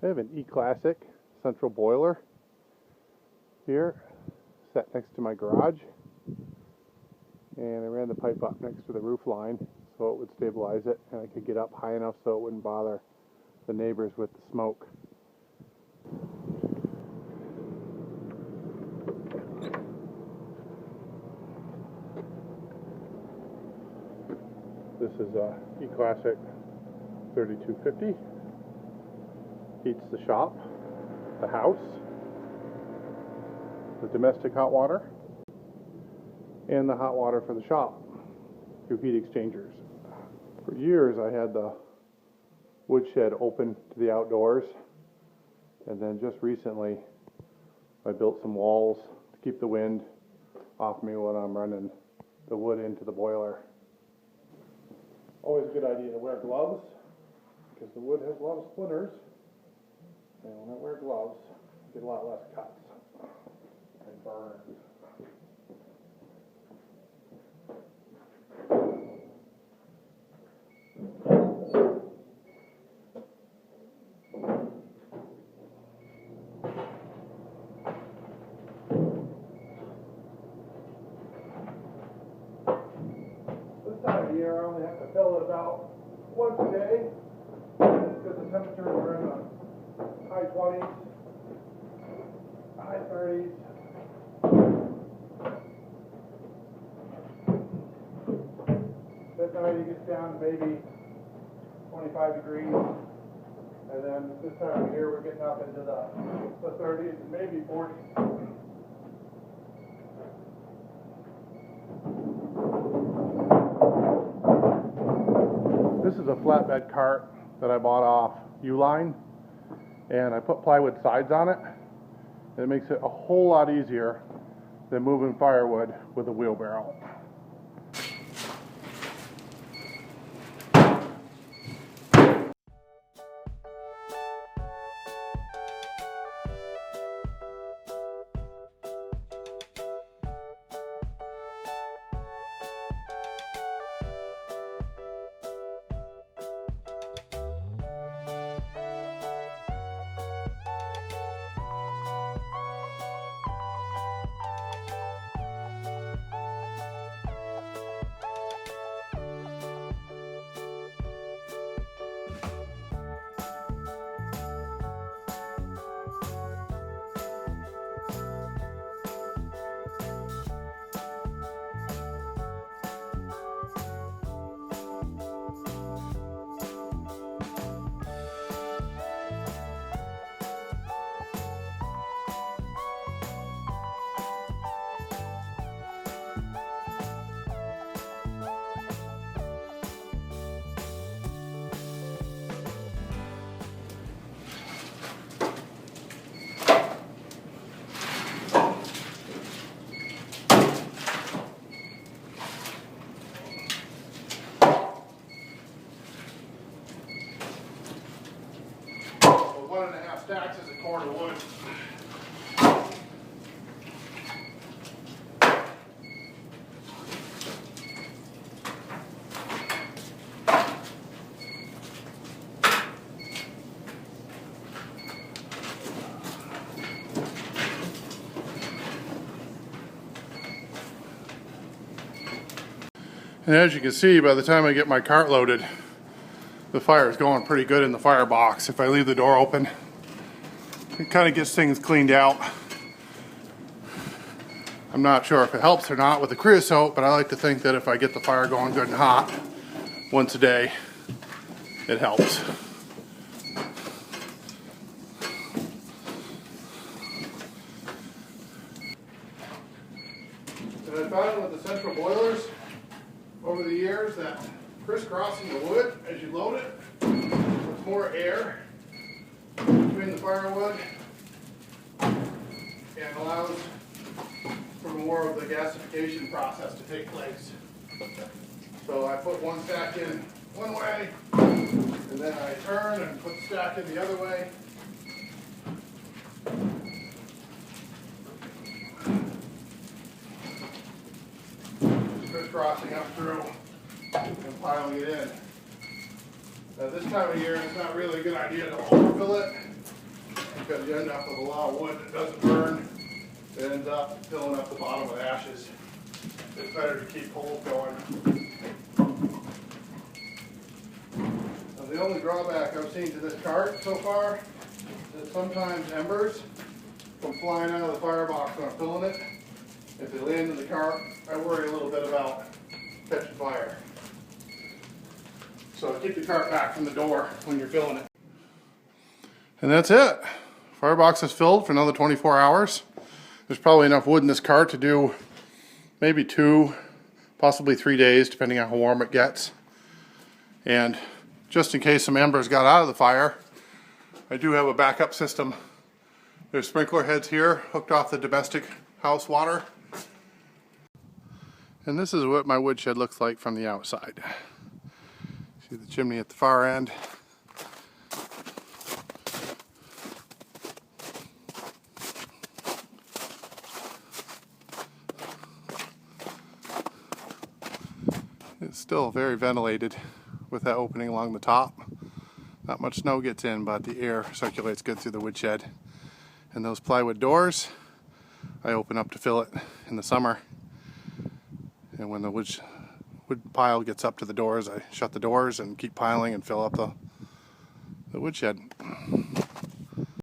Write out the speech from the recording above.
I have an e-clasic central boiler here set next to my garage, and I ran the pipe up next to the roof line so it would stabilize it, and I could get up high enough so it wouldn't bother the neighbors with the smoke. This is a e-clasic 3250. Heats the shop, the house, the domestic hot water, and the hot water for the shop through heat exchangers. For years I had the woodshed open to the outdoors, and then just recently I built some walls to keep the wind off me when I'm running the wood into the boiler. Always a good idea to wear gloves because the wood has a lot of splinters, and when I wear gloves I get a lot less cuts and burns. This time of year I only have to fill it about once a day because the temperatures are in the high 20s, high 30s. That night it gets down to maybe 25 degrees, and then this time of year we're getting up into the 30s and maybe 40s. This is a flatbed cart that I bought off Uline, and I put plywood sides on it, and it makes it a whole lot easier than moving firewood with a wheelbarrow. One and a half stacks is a cord of wood. And as you can see, by the time I get my cart loaded, the fire is going pretty good in the firebox. If I leave the door open, it kind of gets things cleaned out. I'm not sure if it helps or not with the creosote, but I like to think that if I get the fire going good and hot once a day, it helps. And I found with the central boilers over the years that crisscrossing the wood as you load it puts more air between the firewood and allows for more of the gasification process to take place. So I put one stack in one way, and then I turn and put the stack in the other way. Crisscrossing up through and piling it in. Now this time of year it's not really a good idea to overfill it because you end up with a lot of wood that doesn't burn. It ends up filling up the bottom with ashes. It's better to keep holes going. Now, the only drawback I've seen to this cart so far is that sometimes embers come flying out of the firebox when I'm filling it. If they land in the cart, I worry a little bit about catching fire. So keep the cart back from the door when you're filling it. And that's it. Firebox is filled for another 24 hours. There's probably enough wood in this cart to do maybe 2, possibly 3 days, depending on how warm it gets. And just in case some embers got out of the fire, I do have a backup system. There's sprinkler heads here hooked off the domestic house water. And this is what my woodshed looks like from the outside. See the chimney at the far end. It's still very ventilated with that opening along the top. Not much snow gets in, but the air circulates good through the woodshed. And those plywood doors, I open up to fill it in the summer. And when the wood pile gets up to the doors, I shut the doors and keep piling and fill up the woodshed.